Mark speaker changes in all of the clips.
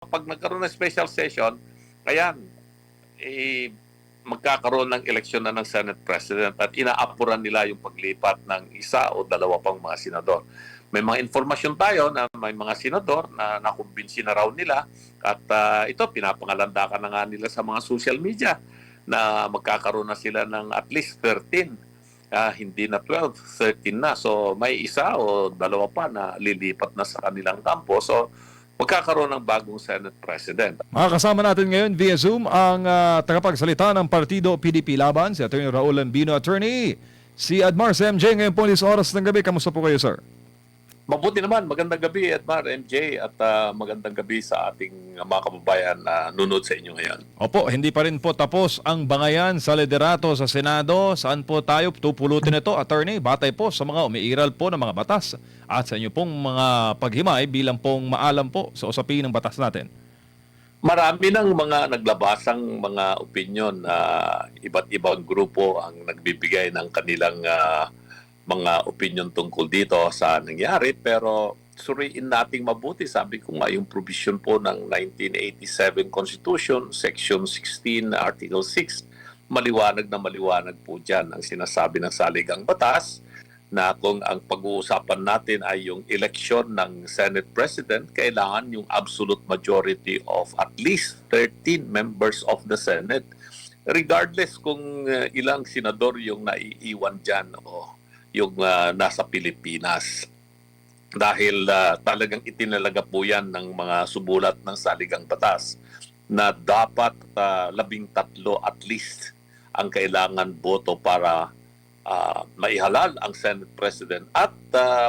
Speaker 1: pag nagkaroon ng special session, ayan, magkakaroon ng eleksyon na ng Senate President at inaapuran nila yung paglipat ng isa o dalawa pang mga senador. May mga informasyon tayo na may mga senador na nakumbinsi na raw nila at ito pinapangalandakan na nga nila sa mga social media na magkakaroon na sila ng at least 13. Hindi na 12, 13 na. So may isa o dalawa pa na lilipat na sa kanilang kampo. So magkakaroon ng bagong Senate President.
Speaker 2: Makakasama natin ngayon via Zoom ang tagapagsalita ng Partido PDP Laban, si Atty. Raul Ambino. Attorney, si Admar sa MJ ngayon po this oras ng gabi. Kamusta po kayo, sir?
Speaker 1: Mabuti naman. Magandang gabi, Edmar, MJ, at magandang gabi sa ating mga kababayan na nunod sa inyo ngayon.
Speaker 2: Opo, hindi pa rin po tapos ang bangayan sa liderato sa Senado. Saan po tayo tupulutin ito, Attorney? Batay po sa mga umiiral po ng mga batas at sa inyo pong mga paghimay bilang pong maalam po sa usapin ng batas natin.
Speaker 1: Marami ng mga naglabasang mga opinyon na iba't ibang grupo ang nagbibigay ng kanilang mga opinion tungkol dito sa nangyari, pero suriin nating mabuti. Sabi ko nga, yung provision po ng 1987 Constitution, Section 16, Article 6, maliwanag na maliwanag po dyan ang sinasabi ng saligang batas na kung ang pag-uusapan natin ay yung election ng Senate President, kailangan yung absolute majority of at least 13 members of the Senate. Regardless kung ilang senador yung naiiwan dyan o yung nasa Pilipinas. Dahil talagang itinalaga po yan ng mga subulat ng saligang batas na dapat 13 at least ang kailangan boto para maihalal ang Senate President at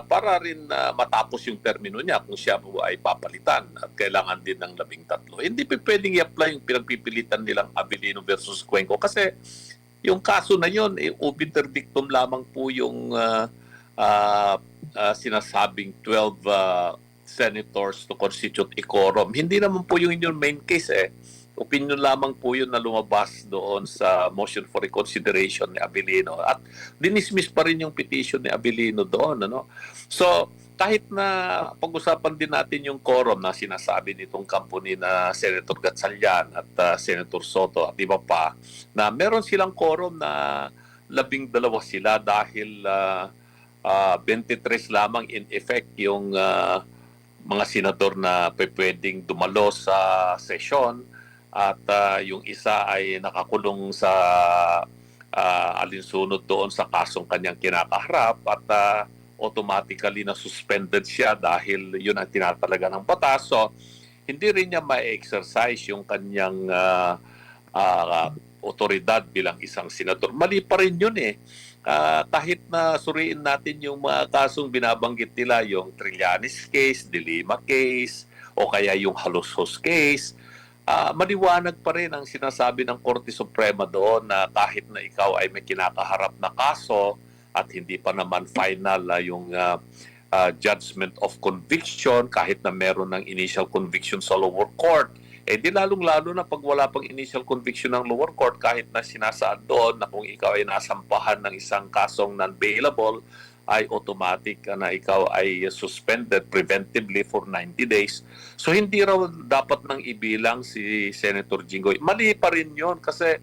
Speaker 1: para rin matapos yung termino niya kung siya po ay papalitan at kailangan din ng 13. Hindi pa pwedeng i-apply yung pinagpipilitan nilang Abilino versus Cuenco kasi yung kaso na yun, obiter dictum lamang po yung sinasabing 12 senators to constitute a quorum. Hindi naman po yung main case Opinion lamang po yun na lumabas doon sa motion for reconsideration ni Abilino. At dinismiss pa rin yung petition ni Abilino doon. Ano? So, kahit na pag-usapan din natin yung quorum na sinasabi nitong company na Senator Gatchalian at Senator Soto at iba pa, na meron silang quorum na 12 sila dahil 23 lamang in effect yung mga senador na pwedeng dumalo sa sesyon at yung isa ay nakakulong sa alinsunod doon sa kasong kanyang kinakaharap at automatically na suspended siya dahil yun ang tinatalaga ng batas. So, hindi rin niya ma-exercise yung kanyang otoridad bilang isang senador. Mali pa rin yun kahit na suriin natin yung mga kasong binabanggit nila, yung Trillanes case, De Lima case, o kaya yung Halusos case, maliwanag pa rin ang sinasabi ng Korte Suprema doon na kahit na ikaw ay may kinakaharap na kaso at hindi pa naman final yung judgment of conviction, kahit na meron ng initial conviction sa lower court, di lalong-lalo na pag wala pang initial conviction ng lower court, kahit na sinasaad doon na kung ikaw ay nasampahan ng isang kasong non-bailable, ay automatic na ikaw ay suspended preventively for 90 days. So hindi raw dapat nang ibilang si Senator Jinggoy. Mali pa rin yun kasi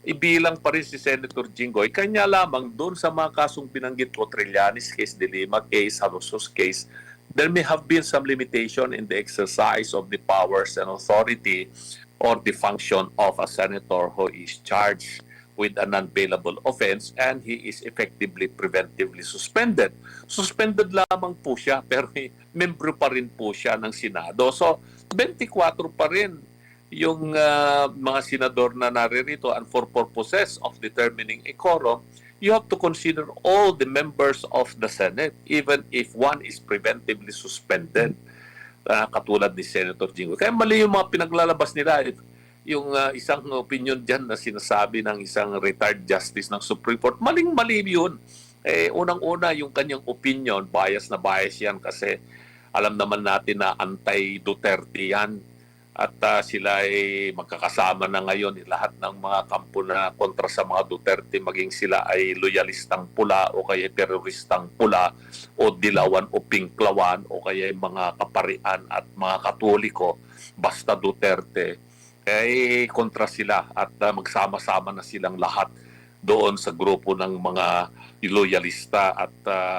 Speaker 1: ibilang pa rin si Senator Jinggoy. Kanya lamang doon sa mga kasong binanggit ko, Trillanes case, De Lima case, Halusos case, there may have been some limitation in the exercise of the powers and authority or the function of a senator who is charged with a non-bailable offense and he is effectively preventively suspended. Suspended lamang po siya pero membro pa rin po siya ng Senado. So 24 pa rin yung mga senador na naririto, and for purposes of determining a quorum, you have to consider all the members of the Senate, even if one is preventively suspended, katulad ni Senator Jinggoy. Kaya mali yung mga pinaglalabas nila. Yung isang opinion dyan na sinasabi ng isang retired justice ng Supreme Court, maling-mali yun. Unang-una, yung kanyang opinion, bias na bias yan kasi alam naman natin na anti-Duterte yan. at sila ay magkakasama na ngayon lahat ng mga kampo na kontra sa mga Duterte, maging sila ay loyalistang pula o kaya teroristang pula o dilawan o pinklawan o kaya mga kaparian at mga Katoliko, basta Duterte, ay kontra sila at magsama-sama na silang lahat doon sa grupo ng mga loyalista at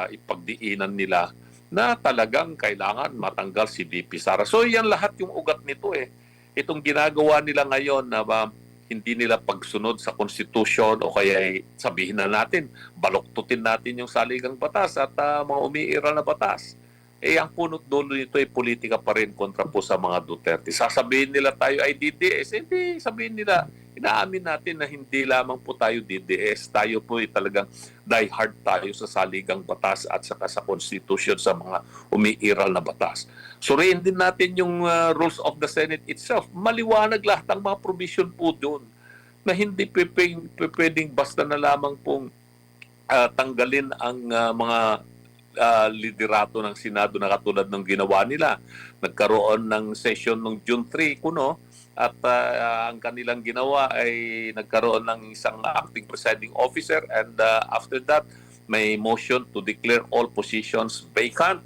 Speaker 1: ipagdiinan nila na talagang kailangan matanggal si VP Sara. So yan lahat yung ugat nito eh. Itong ginagawa nila ngayon na hindi nila pagsunod sa konstitusyon o kaya sabihin na natin, baluktutin natin yung saligang batas at mga umiiral na batas. Eh ang punot dulo nito ay politika pa rin kontra po sa mga Duterte. Sasabihin nila tayo ay DDS, hindi sabihin nila, inaamin natin na hindi lamang po tayo DDS, tayo po ay talagang die hard tayo sa saligang batas at saka sa konstitusyon sa mga umiiral na batas. Suriin din natin yung rules of the Senate itself. Maliwanag lahat ang mga provision po doon na hindi pwedeng basta na lamang pong tanggalin ang mga liderato ng Senado na katulad ng ginawa nila. Nagkaroon ng session noong June 3 kuno at ang kanilang ginawa ay nagkaroon ng isang acting presiding officer and after that may motion to declare all positions vacant.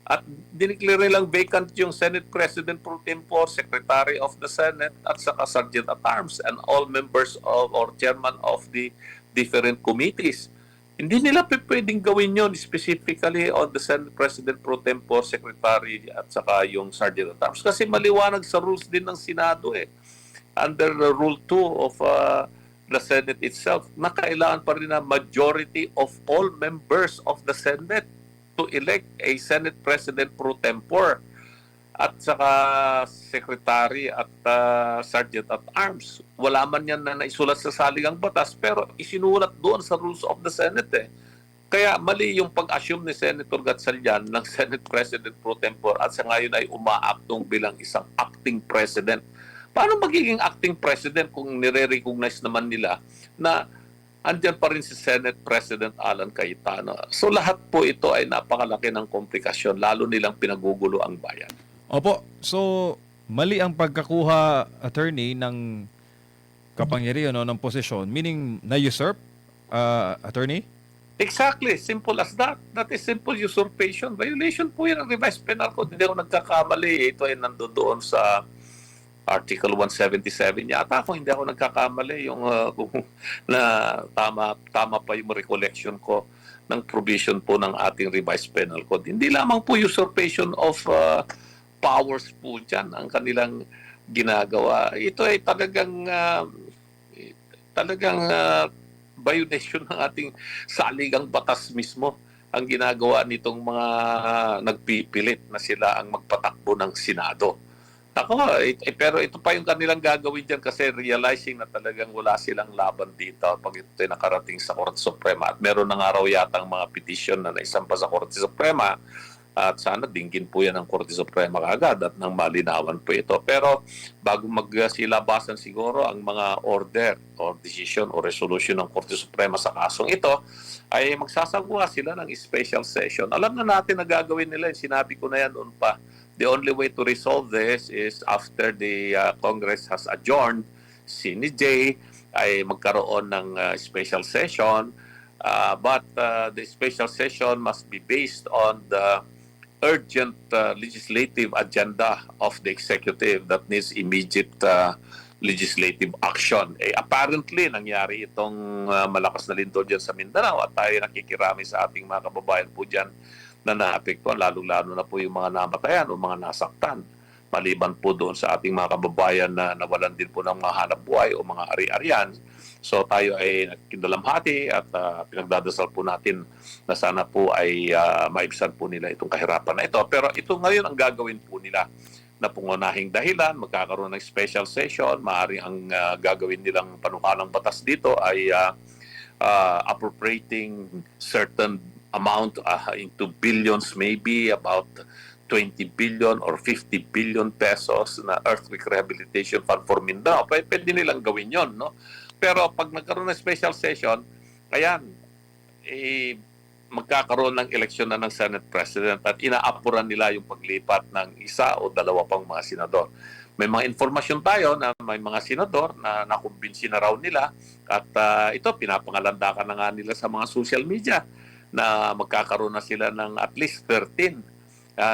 Speaker 1: At dineclare nilang vacant yung Senate President pro tempore, Secretary of the Senate at saka Sergeant at Arms and all members of or chairman of the different committees. Hindi nila pwedeng gawin yon specifically on the Senate President pro tempore, Secretary at saka yung Sergeant at Arms. Kasi maliwanag sa rules din ng Senado eh. Under Rule 2 of the Senate itself, na kailangan pa rin na majority of all members of the Senate to elect a Senate President pro tempore at saka Secretary at Sergeant at Arms. Wala man yan na naisulat sa saligang batas pero isinulat doon sa Rules of the Senate eh. Kaya mali yung pag-assume ni Senator Gatchalian ng Senate President pro tempore at sa ngayon ay umaaktong bilang isang acting president. Paano magiging acting president kung nire-recognize naman nila na andyan pa rin si Senate President Alan Cayetano? So lahat po ito ay napakalaki ng komplikasyon, lalo nilang pinagugulo ang bayan.
Speaker 2: Opo. So, mali ang pagkakuha, attorney, ng kapangyarihan o ng posisyon, meaning na-usurp, attorney?
Speaker 1: Exactly. Simple as that. That is simple usurpation. Violation po yan ang revised penal code. Hindi ako nagkakamali. Ito ay nandoon sa Article 177 yata. Kung hindi ako nagkakamali, yung na tama pa yung recollection ko ng provision po ng ating revised penal code. Hindi lamang po usurpation of powers po dyan ang kanilang ginagawa. Ito ay talagang violation ng ating saligang batas mismo ang ginagawa nitong mga nagpipilit na sila ang magpatakbo ng Senado. Pero ito pa yung kanilang gagawin dyan kasi realizing na talagang wala silang laban dito pag ito ay nakarating sa Korte Suprema. At meron na nga raw yatang mga petition na naisampa sa Korte Suprema. At sana dinggin po yan ng Korte Suprema kaagad at nang malinawan po ito. Pero bago magsilabasan siguro ang mga order or decision o resolution ng Korte Suprema sa kasong ito, ay magsasagawa sila ng special session. Alam na natin na gagawin nila, sinabi ko na yan noon pa. The only way to resolve this is after the Congress has adjourned, CNJ ay magkaroon ng special session. But the special session must be based on the urgent legislative agenda of the executive that needs immediate legislative action. Apparently, nangyari itong malakas na lindol dyan sa Mindanao at tayo nakikirami sa ating mga kababayan po dyan na naapektuhan, lalo-lalo na po yung mga namatayan o mga nasaktan. Maliban po doon sa ating mga kababayan na nawalan din po ng mga hanap buhay o mga ari-arian. So tayo ay nakikidalamhati at pinagdadasal po natin na sana po ay maibsan po nila itong kahirapan na ito. Pero ito ngayon ang gagawin po nila na pangunahing dahilan, magkakaroon ng special session, maaaring ang gagawin nilang panukalang batas dito ay appropriating certain amount into billions, maybe about 20 billion or 50 billion pesos na earthquake rehabilitation fund for Mindanao. Pwede nilang gawin yon, no? Pero pag nagkaroon ng special session, ayan, magkakaroon ng eleksyon na ng Senate President at inaapuran nila yung paglipat ng isa o dalawa pang mga senador. may mga informasyon tayo na may mga senador na nakumbinsi na raw nila at ito pinapangalandakan na nga nila sa mga social media na magkakaroon na sila ng at least 13,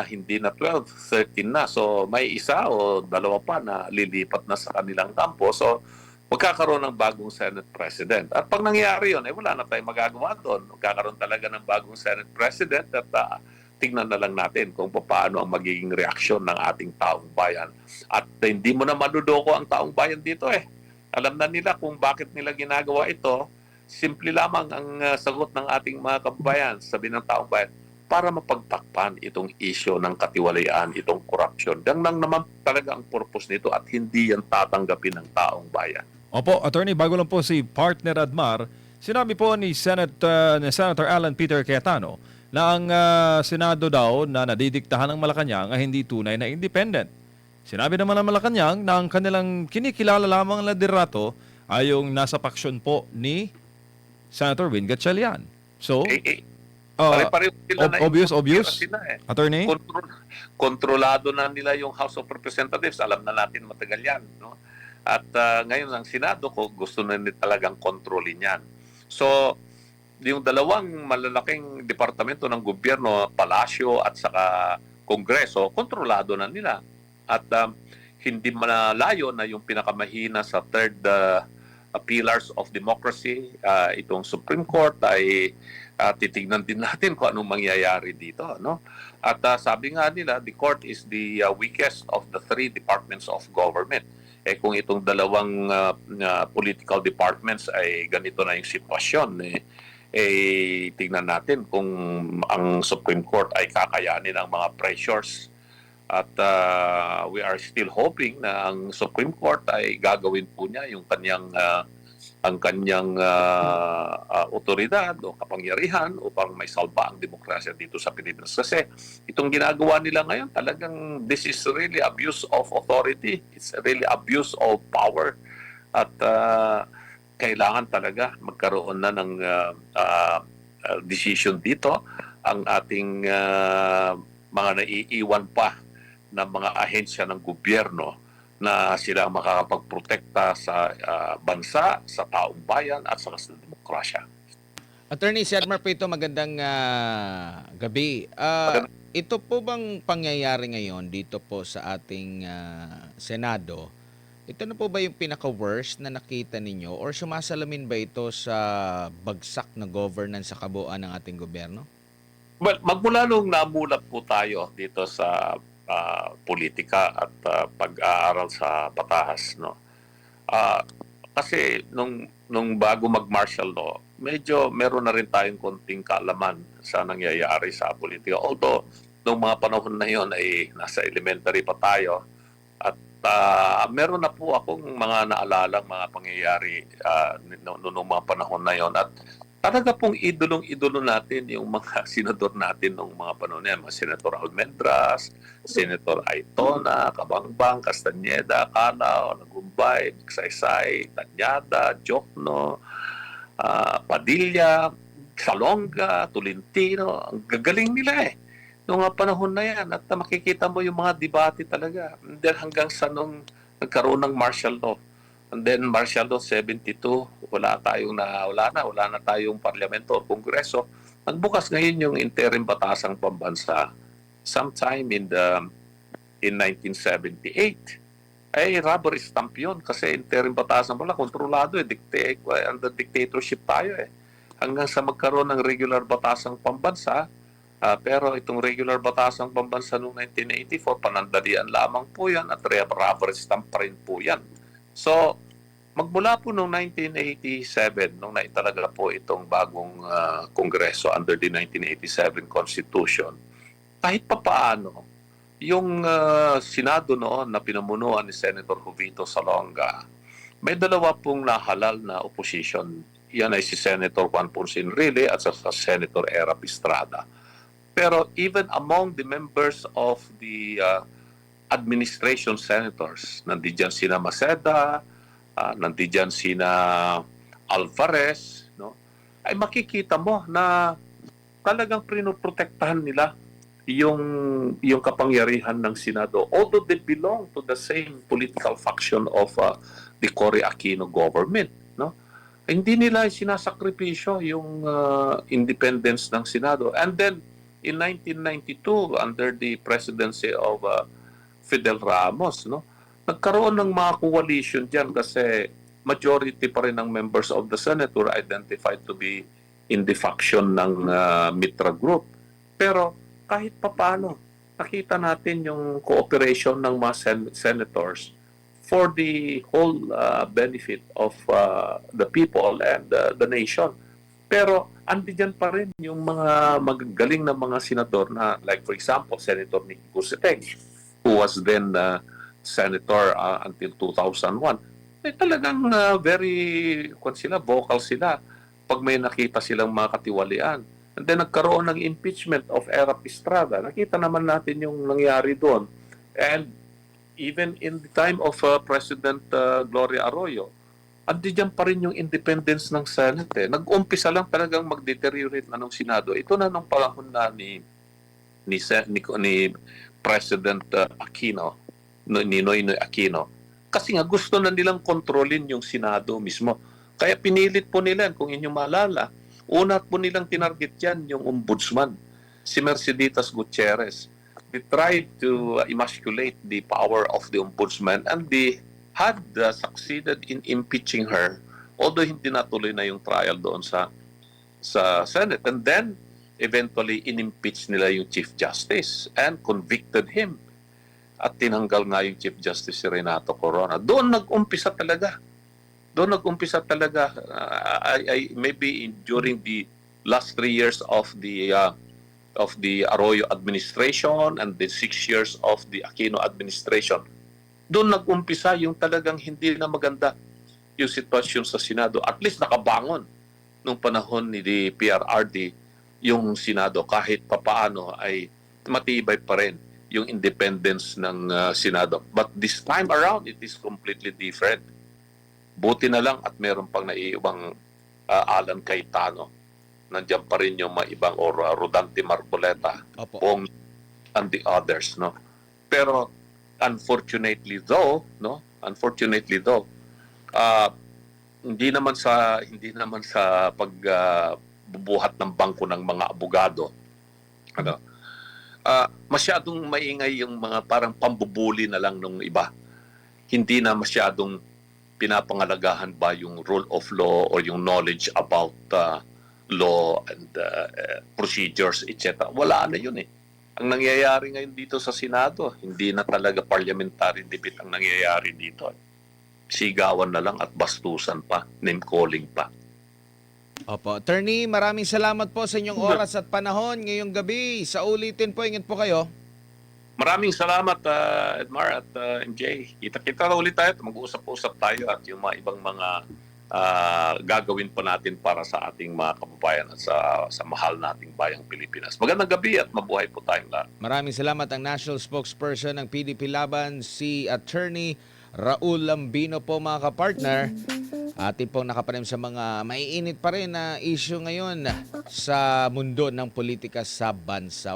Speaker 1: hindi na 12, 13 na. So may isa o dalawa pa na lilipat na sa kanilang kampo. So magkakaroon ng bagong Senate President. At pag nangyari yun, wala na tayong magagawa doon. Magkakaroon talaga ng bagong Senate President at tingnan na lang natin kung paano ang magiging reaksyon ng ating taong bayan. At hindi mo na madudoko ang taong bayan dito eh. Alam na nila kung bakit nila ginagawa ito. Simple lamang ang sagot ng ating mga kababayan, sabi ng taong bayan, para mapagtakpan itong issue ng katiwalayaan, itong corruption. Yan lang naman talaga ang purpose nito at hindi yan tatanggapin ng taong bayan.
Speaker 2: Opo, Attorney, bago lang po si partner Admar, sinabi po ni Senator Alan Peter Cayetano na ang Senado daw na nadidiktahan ng Malacanang ay hindi tunay na independent. Sinabi naman ng Malacanang na ang kanilang kinikilala lamang na liderato ay yung nasa paksyon po ni Senator Win Gatchalian. So,
Speaker 1: Pare-pareho sila na
Speaker 2: obvious,
Speaker 1: sila eh.
Speaker 2: Attorney?
Speaker 1: Kontrolado na nila yung House of Representatives. Alam na natin matagal yan. No? At ngayon ang Senado ko gusto na nila talagang kontrolin yan. So, yung dalawang malalaking departamento ng gobyerno, Palasyo at saka Kongreso, kontrolado na nila. At hindi malayo na yung pinakamahina sa third pillars of democracy, itong Supreme Court ay titignan din natin kung anong mangyayari dito. No? At sabi nga nila, the court is the weakest of the three departments of government. Kung itong dalawang political departments ay ganito na yung sitwasyon, tignan natin kung ang Supreme Court ay kakayanin ang mga pressures. At we are still hoping na ang Supreme Court ay gagawin po niya yung ang kanyang otoridad o kapangyarihan upang may salba ang demokrasya dito sa Pilipinas. Kasi itong ginagawa nila ngayon, talagang this is really abuse of authority. It's really abuse of power. At kailangan talaga magkaroon na ng decision dito. Ang ating mga naiiwan pa ng mga ahensya ng gobyerno na sila makakapagprotekta sa bansa, sa taong bayan at sa demokrasya.
Speaker 3: Attorney si Admar Pito, magandang gabi. Ito po bang pangyayari ngayon dito po sa ating Senado? Ito na po ba yung pinaka-worst na nakita ninyo or sumasalamin ba ito sa bagsak na governance sa kabuuan ng ating gobyerno?
Speaker 1: Well, magmula nung namulat po tayo dito sa politika at pag-aaral sa batas, no. Kasi nung bago mag-martial law, medyo meron na rin tayong konting kaalaman sa nangyayari sa politika. Although nung mga panahon na yon ay nasa elementary pa tayo at meron na po akong mga naalalang mga pangyayari noong mga panahon na yon at talaga pong idolong-idolo natin yung mga senador natin noong mga panahon na yan. Mga Senator Almendras, Senator Aitona, Cabangbang, Castañeda, Calao, Lagumbay, Saysay, Tanyada, Jokno, Padilla, Salonga, Tolentino. Ang gagaling nila eh. Noong mga panahon na yan. At makikita mo yung mga debate talaga. And then hanggang sa nung nagkaroon ng martial law. And then martial law 72, wala na tayong parlamento o kongreso. Nagbukas ngayon yung interim batasang pambansa sometime in 1978. Ay rubber stamp yun kasi interim batasan wala kontrolado under dictatorship tayo eh. Hanggang sa magkaroon ng regular batasang pambansa, pero itong regular batasang pambansa noong 1984 panandalian lamang po yan at rubber stamp pa rin po yan. So, magmula po noong 1987, nung naitalaga po itong bagong Kongreso under the 1987 Constitution, kahit pa paano, yung Senado noon na pinamunuan ni Senator Jovito Salonga, may dalawa pong nahalal na opposition. Yan ay si Senator Juan Ponce Enrile at sa Senator Erap Estrada. Pero even among the members of the administration senators, nandiyan sina Maceda, nandiyan sina Alvarez, no? Ay makikita mo na talagang pinoprotektahan nila yung kapangyarihan ng Senado, although they belong to the same political faction of the Cory Aquino government, no? Hindi nila sinasakripisyo yung independence ng Senado. And then in 1992, under the presidency of Fidel Ramos, no, nagkaroon ng mga coalition diyan kasi majority pa rin ng members of the Senate were identified to be in the faction ng Mitra Group. Pero kahit papaano, nakita natin yung cooperation ng mga senators for the whole benefit of the people and the nation. Pero andiyan pa rin yung mga magagaling na mga senador na, like for example, Senator Nicky Cositeg, who was then senator until 2001. Talagang very vocal sila pag may nakita silang mga katiwalian. And then nagkaroon ng impeachment of Erap Estrada. Nakita naman natin yung nangyari doon. And even in the time of President Gloria Arroyo, andiyan pa rin yung independence ng Senate. Nag-umpisa lang talagang mag-deteriorate na ng Senado. Ito na nung panahon na ni President Aquino, ni Noynoy Aquino. Kasi nga gusto na nilang kontrolin yung Senado mismo. Kaya pinilit po nila, kung inyong maalala, una po nilang tinarget yan yung ombudsman, si Merceditas Gutierrez. They tried to emasculate the power of the ombudsman and they had succeeded in impeaching her, although hindi natuloy na yung trial doon sa Senate. And then, eventually, in-impeach nila yung Chief Justice and convicted him. At tinanggal nga yung Chief Justice si Renato Corona. Doon nag-umpisa talaga. Maybe during the last 3 years of the Arroyo administration and the 6 years of the Aquino administration, doon nag-umpisa yung talagang hindi na maganda yung sitwasyon sa Senado. At least nakabangon nung panahon ni PRRD yung Senado kahit papaano ay matibay pa rin yung independence ng Senado. But this time around, it is completely different. Buti na lang at meron pang naiibang Alan Cayetano. Nandiyan pa rin yung maibang or Rodante Marcoleta, Bong, and the others, no. Pero unfortunately though, hindi naman sa pagbubuhat ng bangko ng mga abogado, masyadong maingay yung mga parang pambubuli na lang ng iba. Hindi na masyadong pinapangalagahan ba yung rule of law or yung knowledge about law and procedures, etc. Wala na yun eh. Ang nangyayari ngayon dito sa Senado, hindi na talaga parliamentary debate ang nangyayari dito. Sigawan na lang at bastusan pa, name-calling pa.
Speaker 3: Opo. Attorney, maraming salamat po sa inyong oras at panahon ngayong gabi. Sa ulitin po, ingat po kayo.
Speaker 1: Maraming salamat, Edmar at MJ. Kita-kita na ulit tayo. Mag-uusap-usap tayo at yung mga ibang mga gagawin pa natin para sa ating mga kababayan at sa mahal nating bayang Pilipinas. Magandang gabi at mabuhay po tayong lahat.
Speaker 3: Maraming salamat ang National Spokesperson ng PDP Laban, si Attorney Raul Lambino po, mga kapartner. Atin pong nakapanim sa mga maiinit pa rin na issue ngayon sa mundo ng politika sa bansa.